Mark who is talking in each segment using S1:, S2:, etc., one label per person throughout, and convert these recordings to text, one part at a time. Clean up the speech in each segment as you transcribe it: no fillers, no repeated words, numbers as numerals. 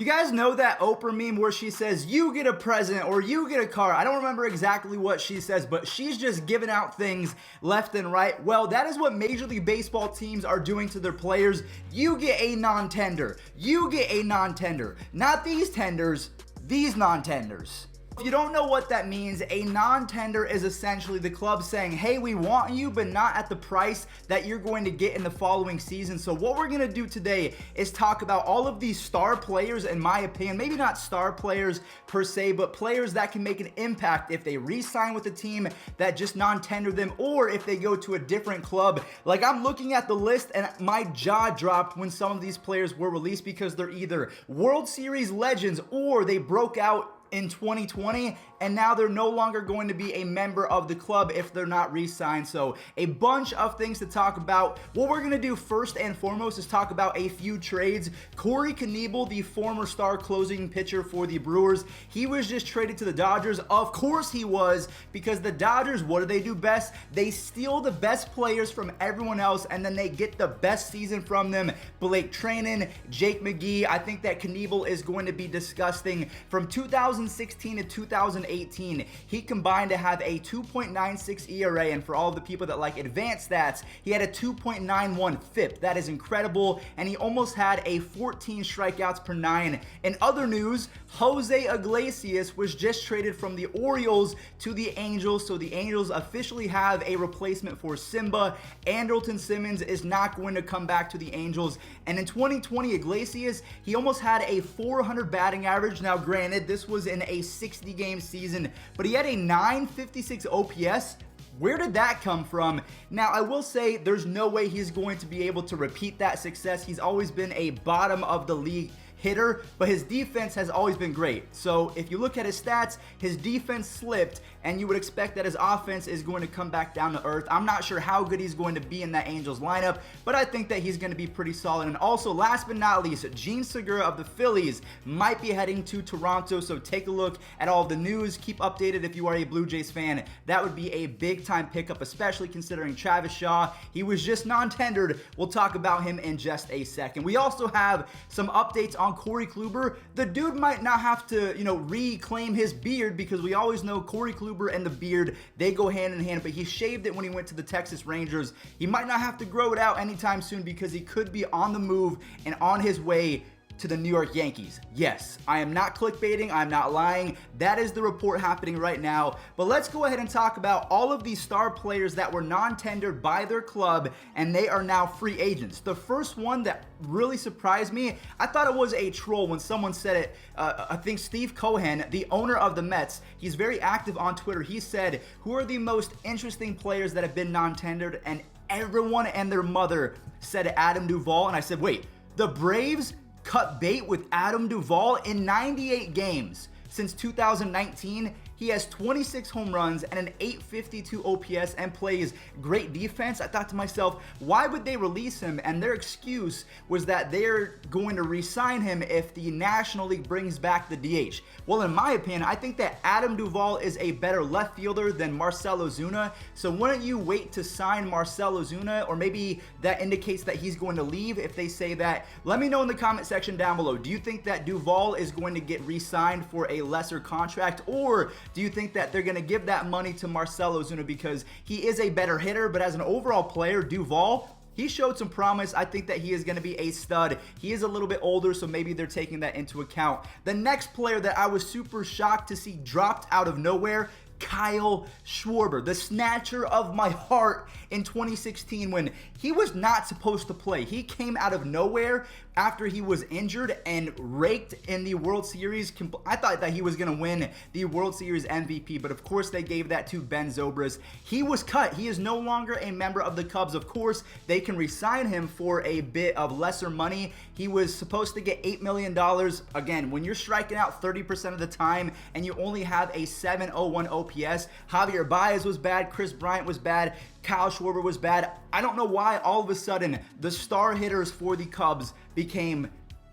S1: You guys know that Oprah meme where she says, you get a present or you get a car? I don't remember exactly what she says, but she's just giving out things left and right. Well, that is what Major League Baseball teams are doing to their players. You get a non-tender. You get a non-tender. Not these tenders, these non-tenders. If you don't know what that means, a non-tender is essentially the club saying, hey, we want you, but not at the price that you're going to get in the following season. So what we're going to do today is talk about all of these star players, in my opinion, maybe not star players per se, but players that can make an impact if they re-sign with a team that just non-tender them, or if they go to a different club. Like, I'm looking at the list and my jaw dropped when some of these players were released because they're either World Series legends or they broke out in 2020, and now they're no longer going to be a member of the club if they're not re-signed. So a bunch of things to talk about. What we're going to do first and foremost is talk about a few trades. Corey Knebel, the former star closing pitcher for the Brewers, he was just traded to the Dodgers. Of course he was, because the Dodgers, what do best? They steal the best players from everyone else, and then they get the best season from them. Blake Treinen, Jake McGee. I think that Knebel is going to be disgusting. From 2016 to 2018, he combined to have a 2.96 ERA, and for all of the people that like advanced stats, he had a 2.91 FIP. That is incredible, and he almost had a 14 strikeouts per 9. In other news, Jose Iglesias was just traded from the Orioles to the Angels, so the Angels officially have a replacement for Simba. Andrelton Simmons is not going to come back to the Angels, and in 2020, Iglesias, he almost had a 400 batting average. Now granted, this was in a 60 game season, but he had a 956 OPS. Where did that come from? Now, I will say there's no way he's going to be able to repeat that success. He's always been a bottom of the league hitter, but his defense has always been great. So if you look at his stats, his defense slipped, and you would expect that his offense is going to come back down to earth. I'm not sure how good he's going to be in that Angels lineup, but I think that he's going to be pretty solid. And also, last but not least, Gene Segura of the Phillies might be heading to Toronto, so take a look at all the news. Keep updated if you are a Blue Jays fan. That would be a big time pickup, especially considering Travis Shaw. He was just non-tendered. We'll talk about him in just a second. We also have some updates on Corey Kluber. The dude might not have to, reclaim his beard, because we always know Corey Kluber and the beard, they go hand in hand, but he shaved it when he went to the Texas Rangers. He might not have to grow it out anytime soon, because he could be on the move and on his way to the New York Yankees. Yes, I am not clickbaiting, I'm not lying. That is the report happening right now. But let's go ahead and talk about all of these star players that were non-tendered by their club, and they are now free agents. The first one that really surprised me, I thought it was a troll when someone said it. I think Steve Cohen, the owner of the Mets, he's very active on Twitter. He said, who are the most interesting players that have been non-tendered? And everyone and their mother said Adam Duvall. And I said, wait, the Braves cut bait with Adam Duvall? In 98 games since 2019, he has 26 home runs and an 852 OPS and plays great defense. I thought to myself, why would they release him? And their excuse was that they're going to re-sign him if the National League brings back the DH. Well, in my opinion, I think that Adam Duvall is a better left fielder than Marcell Ozuna. So wouldn't you wait to sign Marcell Ozuna? Or maybe that indicates that he's going to leave if they say that. Let me know in the comment section down below. Do you think that Duvall is going to get re-signed for a lesser contract? Or do you think that they're going to give that money to Marcell Ozuna because he is a better hitter, but as an overall player, Duvall, he showed some promise. I think that he is going to be a stud. He is a little bit older, so maybe they're taking that into account. The next player that I was super shocked to see dropped out of nowhere, Kyle Schwarber, the snatcher of my heart in 2016 when he was not supposed to play. He came out of nowhere after he was injured and raked in the World Series. I thought that he was going to win the World Series MVP, but of course they gave that to Ben Zobrist. He was cut. He is no longer a member of the Cubs. Of course, they can re-sign him for a bit of lesser money. He was supposed to get $8 million. Again, when you're striking out 30% of the time and you only have a 701 OPS, Javier Baez was bad, Chris Bryant was bad, Kyle Schwarber was bad. I don't know why all of a sudden the star hitters for the Cubs became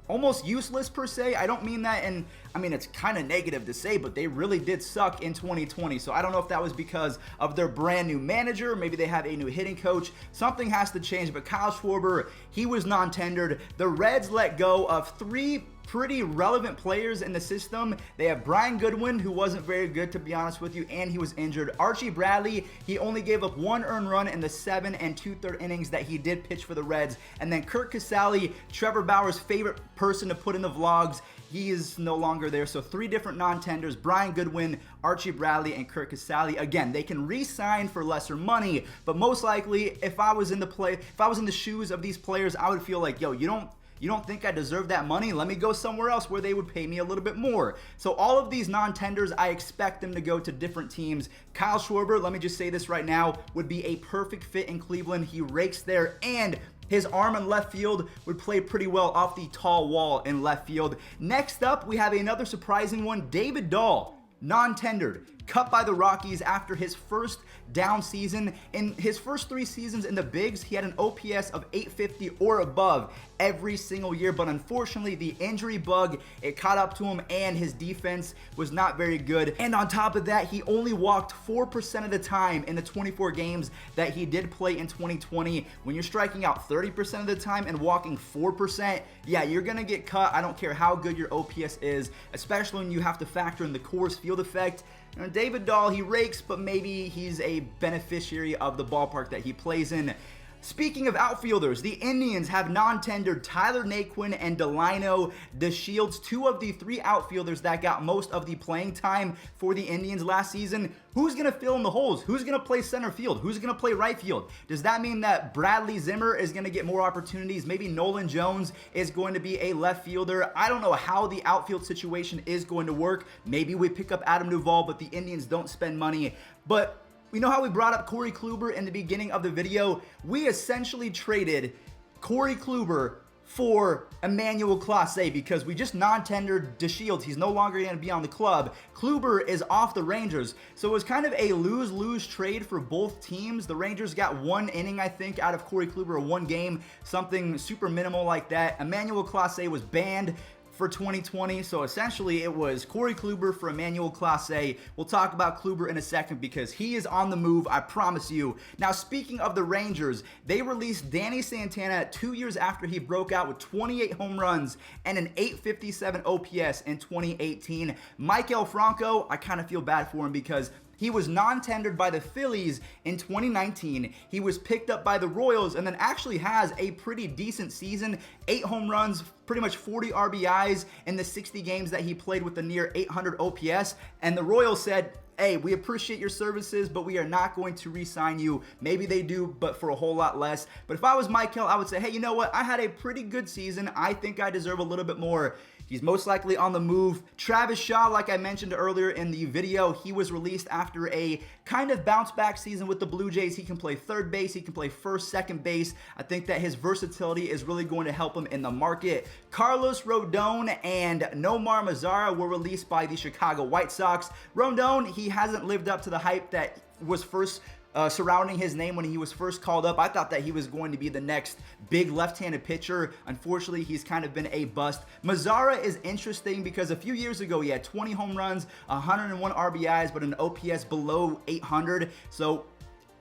S1: almost useless per se. I don't mean that, and I mean it's kind of negative to say, but they really did suck in 2020. So I don't know if that was because of their brand new manager. Maybe they have a new hitting coach. Something has to change. But Kyle Schwarber, he was non-tendered. The Reds let go of three pretty relevant players in the system. They have Brian Goodwin, who wasn't very good, to be honest with you, and he was injured. Archie Bradley, he only gave up 1 earned run in the 7 2/3 innings that he did pitch for the Reds. And then Kurt Casale, Trevor Bauer's favorite person to put in the vlogs, he is no longer there. So 3 different non-tenders: Brian Goodwin, Archie Bradley, and Kurt Casale. Again, they can re-sign for lesser money, but most likely, if I was in the shoes of these players, I would feel like, yo, you don't think I deserve that money? Let me go somewhere else where they would pay me a little bit more. So all of these non-tenders, I expect them to go to different teams. Kyle Schwarber, let me just say this right now, would be a perfect fit in Cleveland. He rakes there, and his arm in left field would play pretty well off the tall wall in left field. Next up, we have another surprising one, David Dahl. Non-tendered, cut by the Rockies after his first down season. In his first 3 seasons in the bigs, he had an OPS of 850 or above every single year, but unfortunately the injury bug, it caught up to him, and his defense was not very good. And on top of that, he only walked 4% of the time in the 24 games that he did play in 2020. When you're striking out 30% of the time and walking 4%, yeah, you're gonna get cut. I don't care how good your OPS is, especially when you have to factor in the Coors Field effect. David Dahl, he rakes, but maybe he's a beneficiary of the ballpark that he plays in. Speaking of outfielders, the Indians have non-tendered Tyler Naquin and Delino DeShields, 2 of the 3 outfielders that got most of the playing time for the Indians last season. Who's going to fill in the holes? Who's going to play center field? Who's going to play right field? Does that mean that Bradley Zimmer is going to get more opportunities? Maybe Nolan Jones is going to be a left fielder. I don't know how the outfield situation is going to work. Maybe we pick up Adam Duvall, but the Indians don't spend money. But we know how we brought up Corey Kluber in the beginning of the video. We essentially traded Corey Kluber for Emmanuel Clase because we just non-tendered DeShields. He's no longer going to be on the club. Kluber is off the Rangers. So it was kind of a lose-lose trade for both teams. The Rangers got 1 inning, I think, out of Corey Kluber, or 1 game, something super minimal like that. Emmanuel Clase was banned for 2020, so essentially it was Corey Kluber for Emmanuel Clase. We'll talk about Kluber in a second because he is on the move, I promise you. Now, speaking of the Rangers, they released Danny Santana 2 years after he broke out with 28 home runs and an 857 OPS in 2018. Maikel Franco, I kind of feel bad for him because he was non-tendered by the Phillies in 2019. He was picked up by the Royals and then actually has a pretty decent season. 8 home runs, pretty much 40 RBIs in the 60 games that he played with the near 800 OPS. And the Royals said, hey, we appreciate your services, but we are not going to re-sign you. Maybe they do, but for a whole lot less. But if I was Maikel, I would say, hey, you know what? I had a pretty good season. I think I deserve a little bit more. He's most likely on the move. Travis Shaw, like I mentioned earlier in the video, he was released after a kind of bounce back season with the Blue Jays. He can play third base, he can play first, second base. I think that his versatility is really going to help him in the market. Carlos Rodon and Nomar Mazara were released by the Chicago White Sox. Rodon, he hasn't lived up to the hype that was first surrounding his name when he was first called up. I thought that he was going to be the next big left-handed pitcher. Unfortunately, he's kind of been a bust. Mazara is interesting because a few years ago, he had 20 home runs, 101 RBIs, but an OPS below 800. So,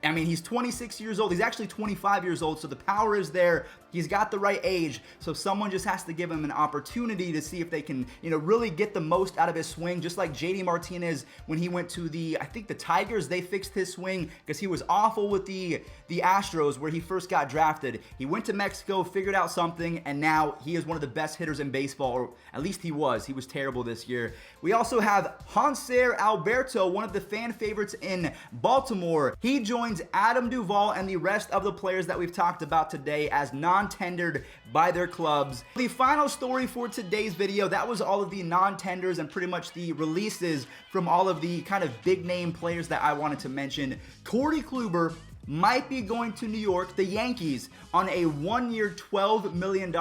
S1: I mean, he's 26 years old. He's actually 25 years old, so the power is there. He's got the right age, so someone just has to give him an opportunity to see if they can, really get the most out of his swing. Just like JD Martinez, when he went to I think the Tigers, they fixed his swing because he was awful with the Astros where he first got drafted. He went to Mexico, figured out something, and now he is one of the best hitters in baseball, or at least he was. He was terrible this year. We also have Hanser Alberto, one of the fan favorites in Baltimore. He joins Adam Duvall and the rest of the players that we've talked about today as non-tendered by their clubs. The final story for today's video, that was all of the non-tenders and pretty much the releases from all of the kind of big name players that I wanted to mention. Corey Kluber might be going to New York, the Yankees, on a 1-year, $12 million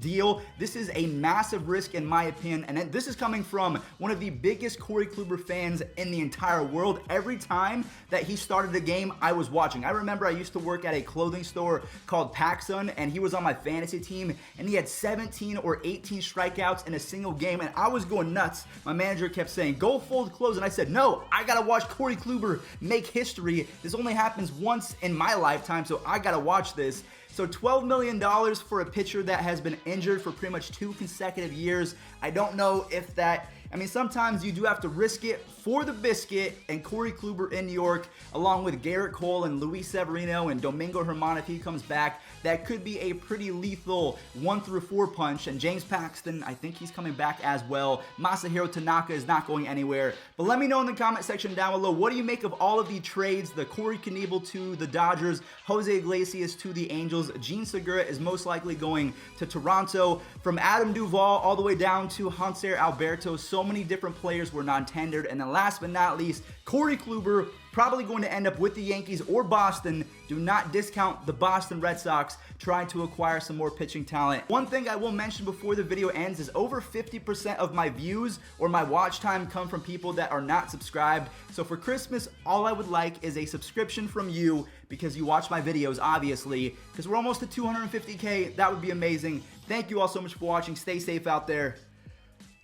S1: deal. This is a massive risk in my opinion, and this is coming from one of the biggest Corey Kluber fans in the entire world. Every time that he started a game, I was watching. I remember I used to work at a clothing store called PacSun, and he was on my fantasy team, and he had 17 or 18 strikeouts in a single game, and I was going nuts. My manager kept saying, go fold clothes, and I said, no, I gotta watch Corey Kluber make history. This only happens once in my lifetime, so I gotta watch this. So $12 million for a pitcher that has been injured for pretty much 2 consecutive years. I don't know if that, I mean, sometimes you do have to risk it for the biscuit, and Corey Kluber in New York, along with Garrett Cole and Luis Severino and Domingo Germán if he comes back, that could be a pretty lethal 1-4 punch. And James Paxton, I think he's coming back as well. Masahiro Tanaka is not going anywhere. But let me know in the comment section down below, what do you make of all of the trades? The Corey Knebel to the Dodgers, Jose Iglesias to the Angels, Gene Segura is most likely going to Toronto. From Adam Duvall all the way down to Hanser Alberto, so many different players were non-tendered. And then last but not least, Corey Kluber, probably going to end up with the Yankees or Boston. Do not discount the Boston Red Sox trying to acquire some more pitching talent. One thing I will mention before the video ends is over 50% of my views or my watch time come from people that are not subscribed. So for Christmas, all I would like is a subscription from you, because you watch my videos, obviously, because we're almost at 250K. That would be amazing. Thank you all so much for watching. Stay safe out there.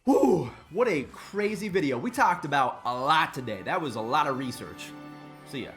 S1: Whew, what a crazy video. We talked about a lot today. That was a lot of research. See ya.